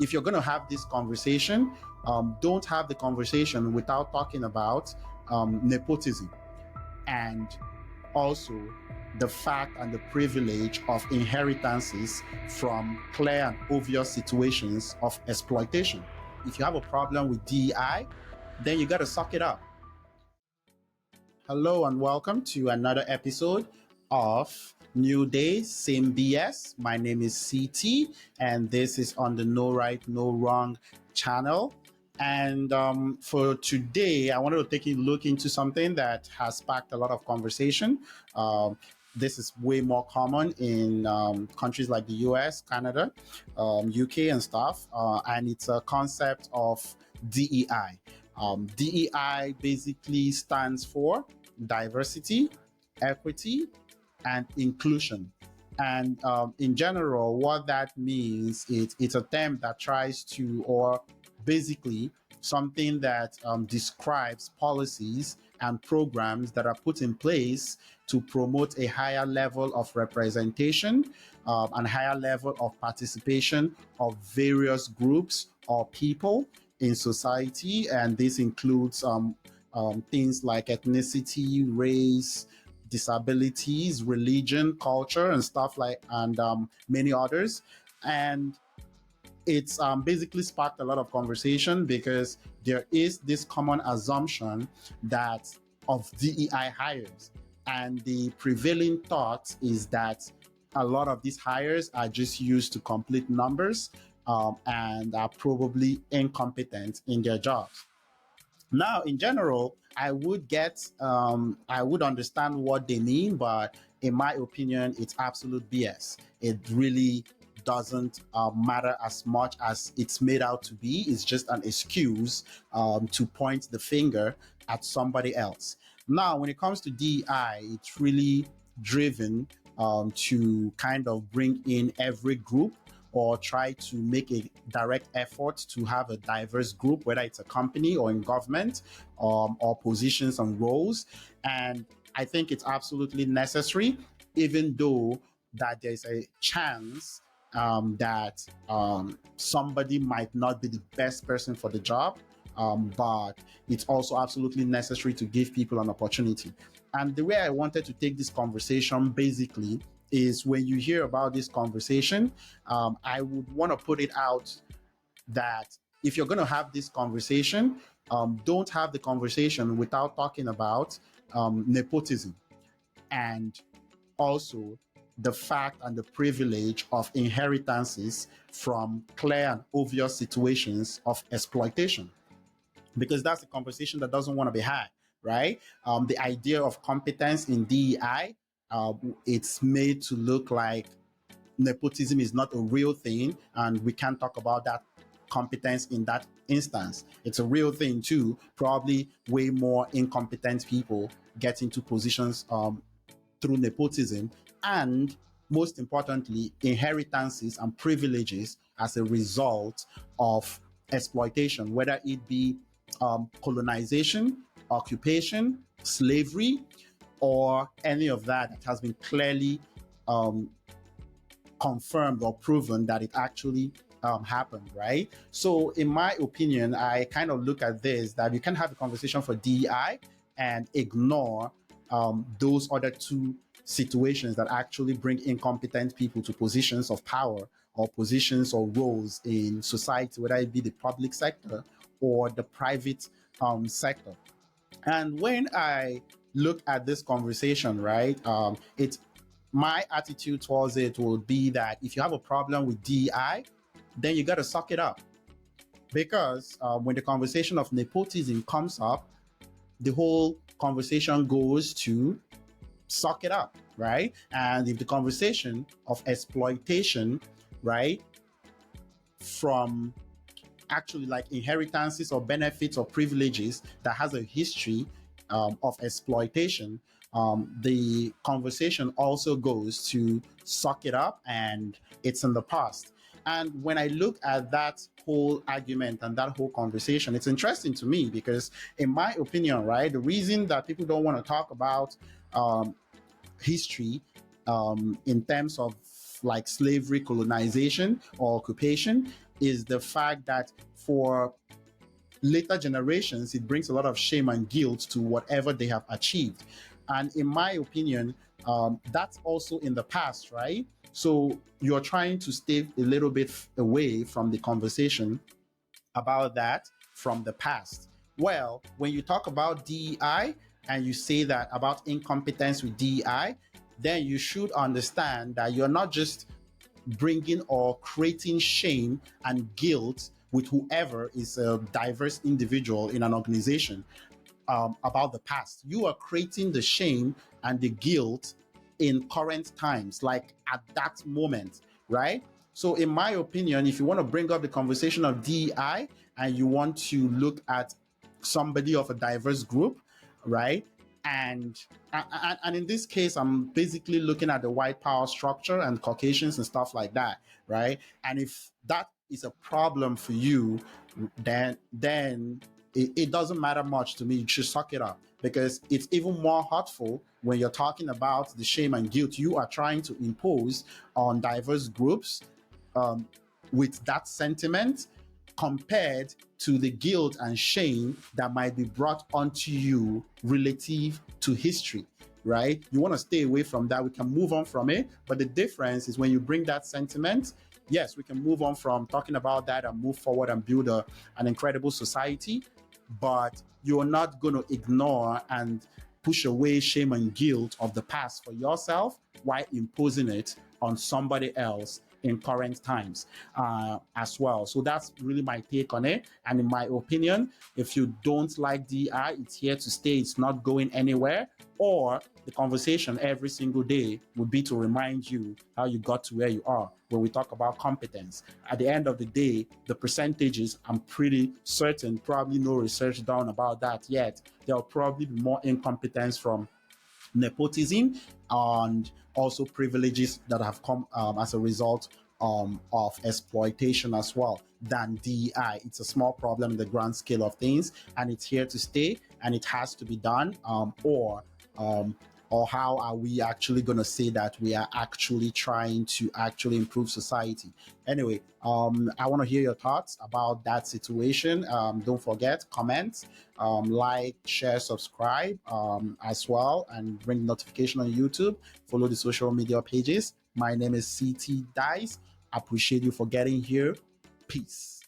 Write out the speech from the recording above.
if you're going to have this conversation, don't have the conversation without talking about nepotism and also the fact and the privilege of inheritances from clear and obvious situations of exploitation. If you have a problem with DEI, then you got to suck it up. Hello and welcome to another episode of New Day, Same B.S. My name is CT, and this is on the No Right, No Wrong channel. And for today, I wanted to take a look into something that has sparked a lot of conversation. This is way more common in countries like the US, Canada, UK, and stuff. And it's a concept of DEI. DEI basically stands for diversity, equity, and inclusion. And in general, what that means is it's a term that tries to, or basically something that describes policies and programs that are put in place to promote a higher level of representation and higher level of participation of various groups or people in society. And this includes things like ethnicity, race, disabilities, religion, culture, and stuff like, and many others. And it's basically sparked a lot of conversation because there is this common assumption that of DEI hires, and the prevailing thought is that a lot of these hires are just used to complete numbers and are probably incompetent in their jobs. Now, in general, I would understand what they mean, but in my opinion, it's absolute BS. It really doesn't matter as much as it's made out to be. It's just an excuse to point the finger at somebody else. Now, when it comes to DEI, it's really driven to kind of bring in every group or try to make a direct effort to have a diverse group, whether it's a company or in government or positions and roles. And I think it's absolutely necessary, even though that there's a chance that somebody might not be the best person for the job, but it's also absolutely necessary to give people an opportunity. And the way I wanted to take this conversation basically is when you hear about this conversation, I would want to put it out that if you're going to have this conversation, don't have the conversation without talking about nepotism and also the fact and the privilege of inheritances from clear and obvious situations of exploitation, because that's a conversation that doesn't want to be had, right? The idea of competence in DEI, it's made to look like nepotism is not a real thing, and we can't talk about that competence in that instance. It's a real thing too. Probably way more incompetent people get into positions through nepotism, and most importantly, inheritances and privileges as a result of exploitation, whether it be colonization, occupation, slavery, or any of that has been clearly confirmed or proven that it actually happened, right? So in my opinion, I kind of look at this, that you can have a conversation for DEI and ignore those other two situations that actually bring incompetent people to positions of power or positions or roles in society, whether it be the public sector or the private sector. And when I look at this conversation, right, it's my attitude towards it would be that if you have a problem with DEI, then you got to suck it up. Because when the conversation of nepotism comes up, the whole conversation goes to suck it up, right? And if the conversation of exploitation, right, from actually like inheritances or benefits or privileges that has a history of exploitation, the conversation also goes to suck it up and it's in the past. And when I look at that whole argument and that whole conversation, it's interesting to me because, in my opinion, right, the reason that people don't want to talk about history in terms of like slavery, colonization, or occupation is the fact that for later generations, it brings a lot of shame and guilt to whatever they have achieved. And in my opinion, that's also in the past, right? So you're trying to stay a little bit away from the conversation about that from the past. Well, when you talk about DEI and you say that about incompetence with DEI, then you should understand that you're not just bringing or creating shame and guilt with whoever is a diverse individual in an organization about the past. You are creating the shame and the guilt in current times, like at that moment, right? So, in my opinion, if you want to bring up the conversation of DEI and you want to look at somebody of a diverse group, right? And in this case, I'm basically looking at the white power structure and Caucasians and stuff like that, right? And if that is a problem for you, then it doesn't matter much to me. You should suck it up because it's even more hurtful when you're talking about the shame and guilt you are trying to impose on diverse groups um, with that sentiment compared to the guilt and shame that might be brought onto you relative to history, right? You want to stay away from that. We can move on from it. But the difference is when you bring that sentiment, yes, we can move on from talking about that and move forward and build an incredible society. But you're not going to ignore and push away shame and guilt of the past for yourself while imposing it on somebody else in current times as well. So that's really my take on it. And in my opinion, if you don't like DI, it's here to stay. It's not going anywhere. Or the conversation every single day would be to remind you how you got to where you are when we talk about competence. At the end of the day, the percentages, I'm pretty certain, probably no research done about that yet. There'll probably be more incompetence from nepotism and also privileges that have come as a result of exploitation as well than DEI. It's a small problem in the grand scale of things, and it's here to stay, and it has to be done. Um, or how are we actually going to say that we are actually trying to actually improve society? Anyway, I want to hear your thoughts about that situation. Don't forget, comment, like, share, subscribe as well, and ring notification on YouTube. Follow the social media pages. My name is CT Dice. Appreciate you for getting here. Peace.